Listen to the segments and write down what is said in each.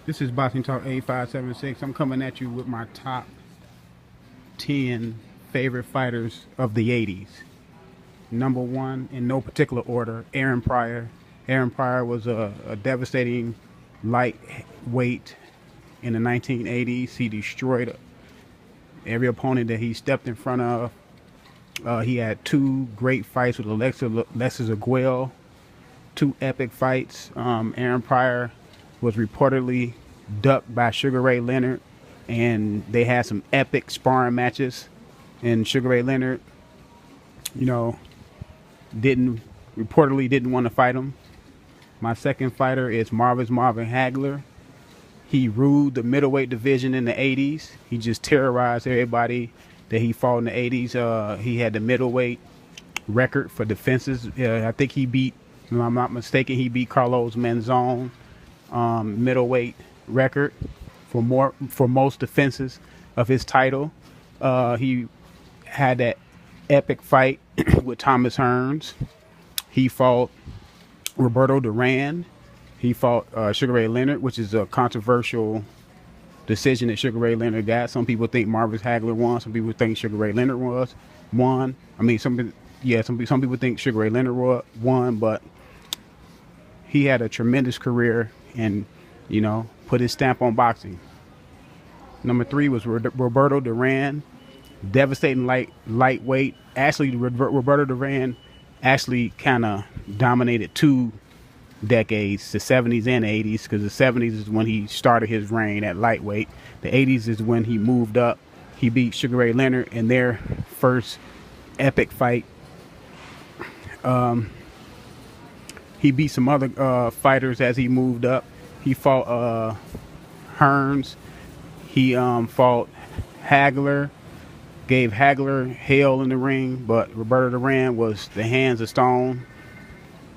This is Boxing Talk 8576. I'm coming at you with my top 10 favorite fighters of the 80s. Number one, in no particular order, Aaron Pryor. Aaron Pryor was a devastating lightweight in the 1980s. He destroyed every opponent that he stepped in front of. He had two great fights with Alexis Aguel, two epic fights. Aaron Pryor was reportedly ducked by Sugar Ray Leonard, and they had some epic sparring matches. And Sugar Ray Leonard, you know, didn't want to fight him. My second fighter is Marvin Hagler. He ruled the middleweight division in the 80s. He just terrorized everybody that he fought in the 80s. He had the middleweight record for defenses. I think he beat, if I'm not mistaken, he beat Carlos Manzon middleweight record for most defenses of his title. He had that epic fight with Thomas Hearns. He fought Roberto Duran. He fought Sugar Ray Leonard, which is a controversial decision that Sugar Ray Leonard got. Some people think Marvis Hagler won. Some people think Sugar Ray Leonard won. I mean, some people think Sugar Ray Leonard won, but he had a tremendous career and, put his stamp on boxing. Number three was Roberto Duran, devastating lightweight. Actually, Roberto Duran actually kind of dominated two decades, the 70s and 80s, because the 70s is when he started his reign at lightweight. The 80s is when he moved up. He beat Sugar Ray Leonard in their first epic fight. He beat some other fighters as he moved up. He fought Hearns. He fought Hagler. Gave Hagler hell in the ring, but Roberto Duran was the hands of stone.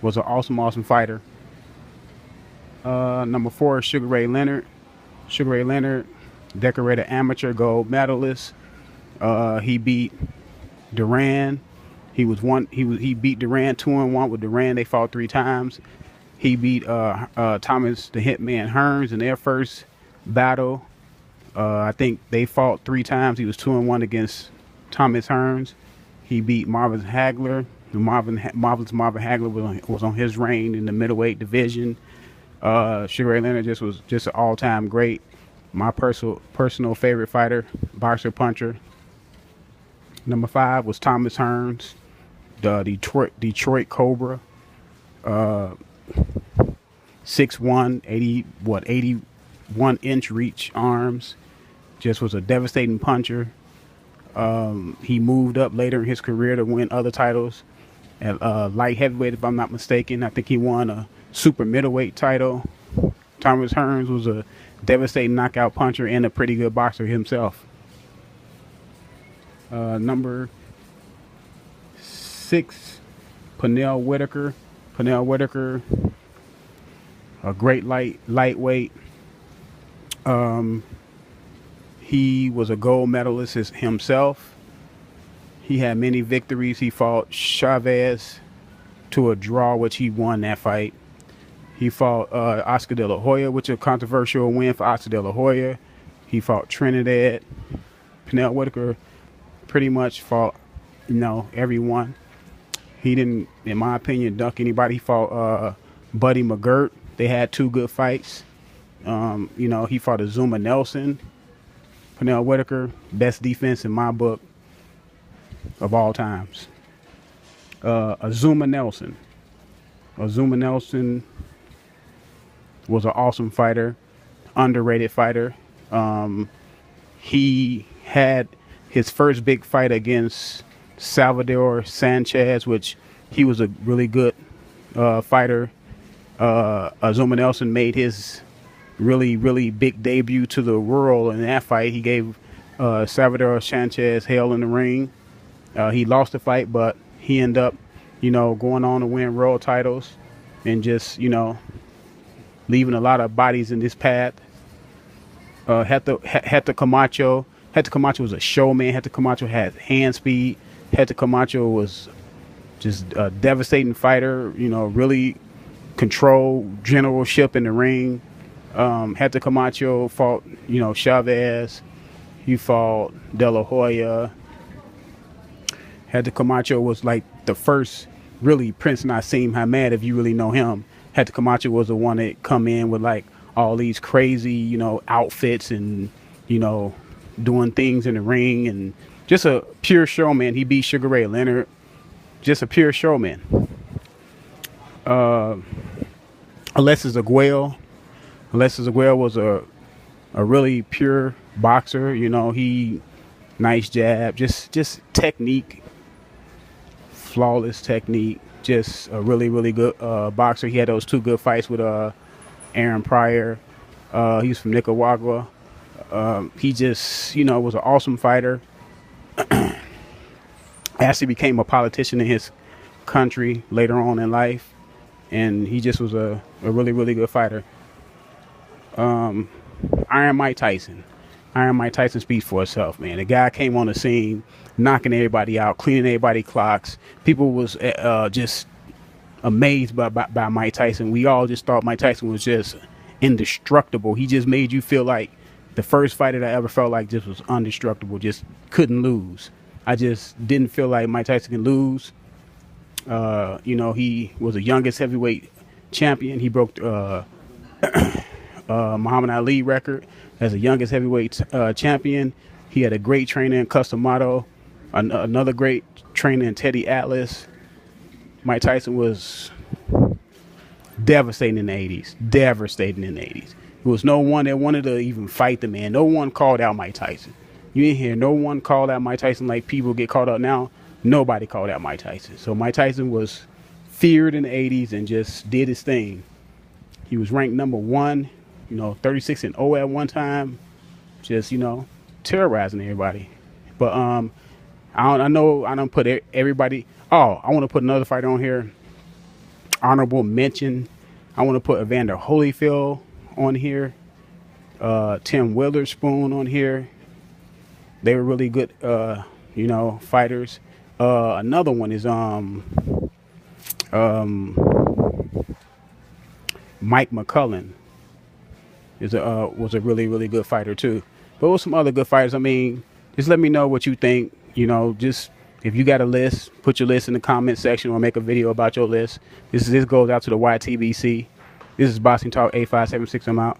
Was an awesome fighter. Number four is Sugar Ray Leonard. Sugar Ray Leonard, decorated amateur gold medalist. He beat Duran. He beat Duran 2-1 with Duran. They fought 3 times. He beat Thomas the Hitman Hearns in their first battle. I think they fought 3 times. He was 2-1 against Thomas Hearns. He beat Marvin Hagler. Marvin Hagler was on his reign in the middleweight division. Sugar Ray Leonard was just an all-time great. My personal favorite fighter, boxer puncher. Number 5 was Thomas Hearns, the Detroit Cobra. 6'1", 81-inch reach arms. Just was a devastating puncher. He moved up later in his career to win other titles at light heavyweight, if I'm not mistaken. I think he won a super middleweight title. Thomas Hearns was a devastating knockout puncher and a pretty good boxer himself. Number 6, Pernell Whitaker. Pernell Whitaker, a great lightweight. He was a gold medalist himself. He had many victories. He fought Chavez to a draw, which he won that fight. He fought Oscar De La Hoya, which is a controversial win for Oscar De La Hoya. He fought Trinidad. Pernell Whitaker pretty much fought, everyone. He didn't, in my opinion, duck anybody. He fought Buddy McGirt. They had 2 good fights. He fought Azuma Nelson. Pernell Whitaker, best defense in my book of all times. Azuma Nelson. Azuma Nelson was an awesome fighter, underrated fighter. He had his first big fight against Salvador Sanchez, which he was a really good fighter. Azuma Nelson made his really big debut to the world in that fight. He gave Salvador Sanchez hell in the ring. He lost the fight, but he ended up, going on to win world titles and just, leaving a lot of bodies in this path. Hector Camacho. Hector Camacho was a showman. Hector Camacho had hand speed. Hector Camacho was just a devastating fighter, really controlled generalship in the ring. Hector Camacho fought, Chavez. He fought De La Hoya. Hector Camacho was like the first really Prince Nassim Hamed, if you really know him. Hector Camacho was the one that come in with like all these crazy, outfits and, doing things in the ring and just a pure showman. He beat Sugar Ray Leonard. Just a pure showman. Alexis Aguel. Alexis Aguel was a really pure boxer. He nice jab, just technique, flawless technique. Just a really, really good boxer. He had those 2 good fights with Aaron Pryor. He's from Nicaragua. He just, was an awesome fighter. Actually became a politician in his country later on in life. And he just was a really, really good fighter. Iron Mike Tyson. Iron Mike Tyson speaks for itself, man. The guy came on the scene, knocking everybody out, cleaning everybody's clocks. People was just amazed by Mike Tyson. We all just thought Mike Tyson was just indestructible. He just made you feel like the first fighter that I ever felt like just was indestructible, just couldn't lose. I just didn't feel like Mike Tyson can lose. He was the youngest heavyweight champion. He broke Muhammad Ali record as the youngest heavyweight champion. He had a great trainer in Customato, another great trainer in Teddy Atlas. Mike Tyson was devastating in the 80s. Devastating in the 80s. There was no one that wanted to even fight the man. No one called out Mike Tyson. You didn't hear no one called out Mike Tyson like people get called out now. Nobody called out Mike Tyson. So Mike Tyson was feared in the 80s and just did his thing. He was ranked number 1, 36-0 at one time. Just, terrorizing everybody. But I know I don't put everybody. Oh, I want to put another fighter on here. Honorable mention. I want to put Evander Holyfield on here. Tim Witherspoon on here. They were really good, fighters. Another one is Mike McCullen was a really, really good fighter too. But with some other good fighters, I mean, just let me know what you think. Just if you got a list, put your list in the comment section or make a video about your list. This goes out to the YTBC. This is Boxing Talk 8576. I'm out.